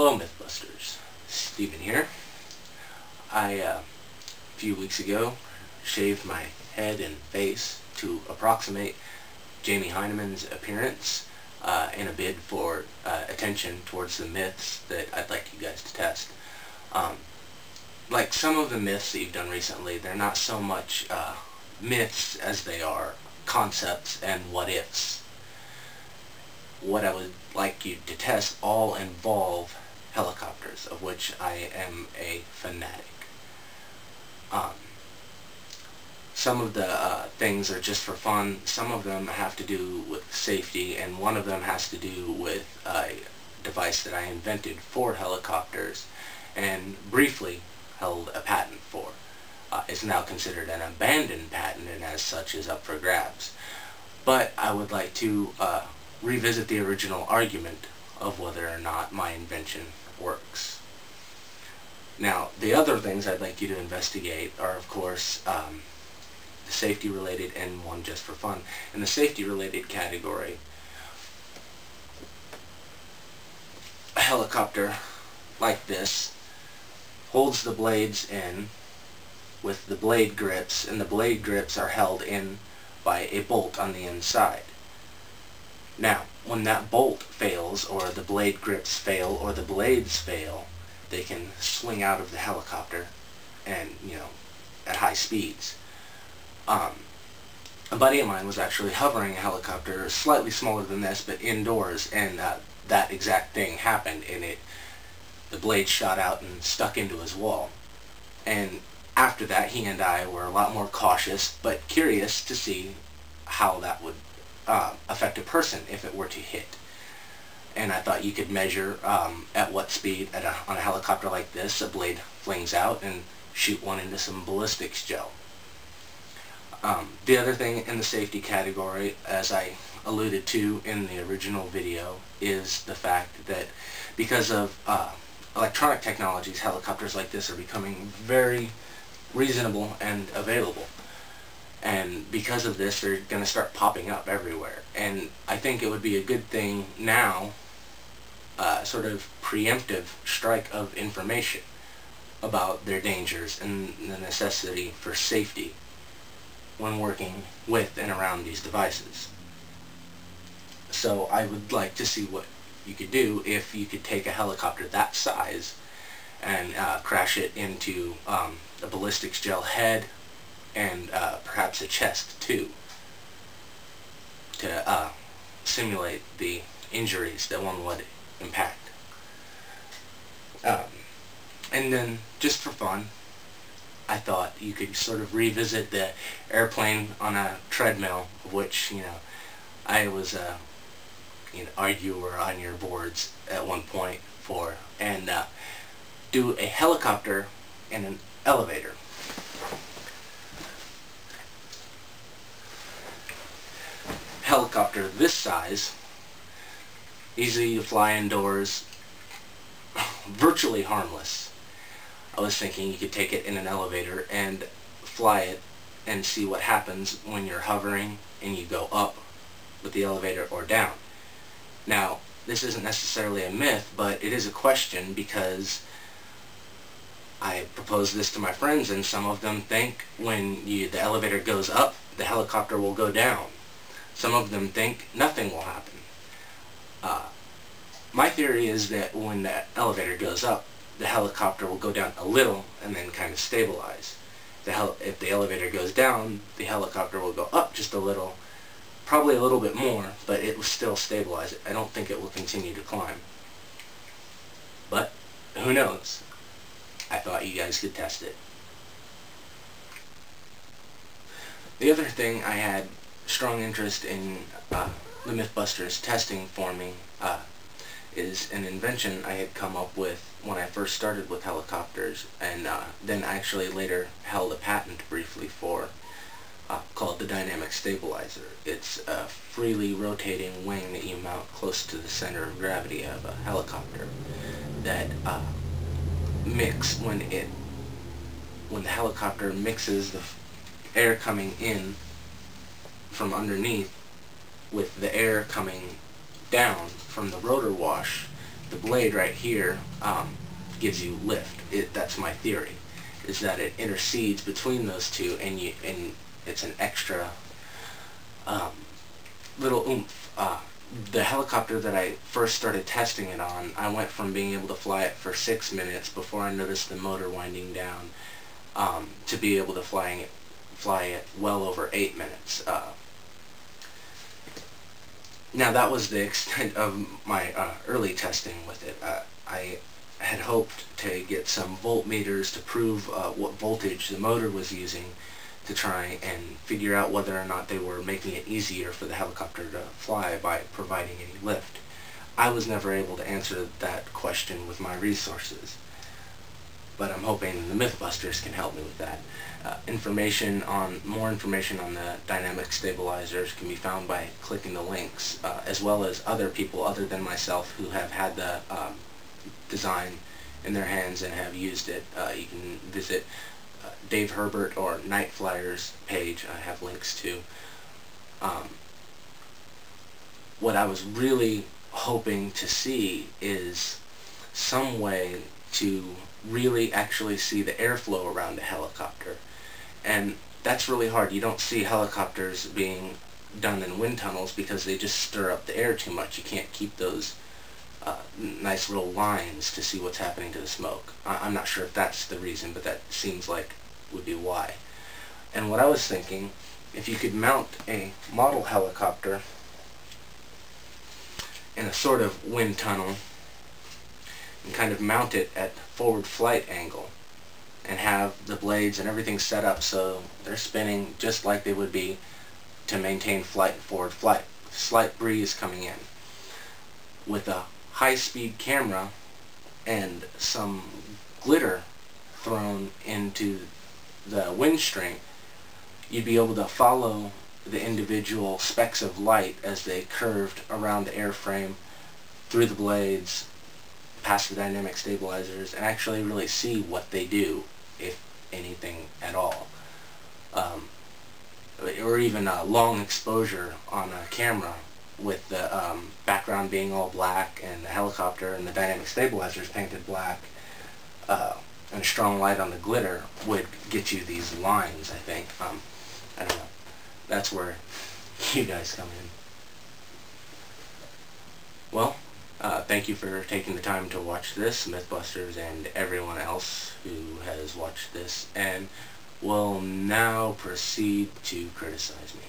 Hello Mythbusters, Stephen here. A few weeks ago, shaved my head and face to approximate Jamie Heinemann's appearance in a bid for attention towards the myths that I'd like you guys to test. Like some of the myths that you've done recently, they're not so much myths as they are concepts and what-ifs. What I would like you to test all involve helicopters, of which I am a fanatic. Some of the things are just for fun, some of them have to do with safety, and one of them has to do with a device that I invented for helicopters and briefly held a patent for. It's now considered an abandoned patent and as such is up for grabs. But I would like to revisit the original argument of whether or not my invention works. Now, the other things I'd like you to investigate are, of course, the safety-related and one just for fun. In the safety-related category, a helicopter like this holds the blades in with the blade grips, and the blade grips are held in by a bolt on the inside. Now, when that bolt fails, or the blade grips fail, or the blades fail, they can swing out of the helicopter and, at high speeds. A buddy of mine was actually hovering a helicopter slightly smaller than this, but indoors, and that exact thing happened, and the blade shot out and stuck into his wall. And after that, he and I were a lot more cautious, but curious to see how that would affect a person if it were to hit. And I thought you could measure at what speed on a helicopter like this a blade flings out and shoot one into some ballistics gel. The other thing in the safety category, as I alluded to in the original video, is the fact that because of electronic technologies, helicopters like this are becoming very reasonable and available. And because of this, they're going to start popping up everywhere. And I think it would be a good thing now, sort of preemptive strike of information about their dangers and the necessity for safety when working with and around these devices. So I would like to see what you could do if you could take a helicopter that size and crash it into a ballistics gel head and perhaps a chest too, to simulate the injuries that one would impact. And then, just for fun, I thought you could sort of revisit the airplane on a treadmill, of which, I was an arguer on your boards at one point for, and do a helicopter and an elevator. Helicopter this size, easy to fly indoors, virtually harmless. I was thinking you could take it in an elevator and fly it and see what happens when you're hovering and you go up with the elevator or down. Now, this isn't necessarily a myth, but it is a question because I proposed this to my friends and some of them think when the elevator goes up, the helicopter will go down. Some of them think nothing will happen. My theory is that when the elevator goes up, the helicopter will go down a little and then kind of stabilize. If the elevator goes down, the helicopter will go up just a little, probably a little bit more, but it will still stabilize. I don't think it will continue to climb. But who knows? I thought you guys could test it. The other thing I had strong interest in the Mythbusters testing for me is an invention I had come up with when I first started with helicopters, and then I actually later held a patent briefly for, called the dynamic stabilizer. It's a freely rotating wing that you mount close to the center of gravity of a helicopter that when the helicopter mixes the air coming in from underneath with the air coming down from the rotor wash, the blade right here gives you lift. That's my theory, is that it intercedes between those two, and it's an extra little oomph. The helicopter that I first started testing it on, I went from being able to fly it for 6 minutes before I noticed the motor winding down to be able to fly it well over 8 minutes. Now that was the extent of my early testing with it. I had hoped to get some voltmeters to prove what voltage the motor was using, to try and figure out whether or not they were making it easier for the helicopter to fly by providing any lift. I was never able to answer that question with my resources, but I'm hoping the Mythbusters can help me with that. More information on the dynamic stabilizers can be found by clicking the links, as well as other people other than myself who have had the design in their hands and have used it. You can visit Dave Herbert or Night Flyer's page. I have links to. What I was really hoping to see is some way to really actually see the airflow around a helicopter. And that's really hard. You don't see helicopters being done in wind tunnels because they just stir up the air too much. You can't keep those nice little lines to see what's happening to the smoke. I'm not sure if that's the reason, but that seems like would be why. And what I was thinking, if you could mount a model helicopter in a sort of wind tunnel and kind of mount it at forward flight angle and have the blades and everything set up so they're spinning just like they would be to maintain forward flight, slight breeze coming in, with a high-speed camera and some glitter thrown into the wind string, you'd be able to follow the individual specks of light as they curved around the airframe, through the blades, past the dynamic stabilizers, and actually really see what they do, if anything at all. Or even a long exposure on a camera with the background being all black and the helicopter and the dynamic stabilizers painted black, and a strong light on the glitter would get you these lines, I think. I don't know. That's where you guys come in. Well, thank you for taking the time to watch this, Mythbusters, and everyone else who has watched this, and will now proceed to criticize me.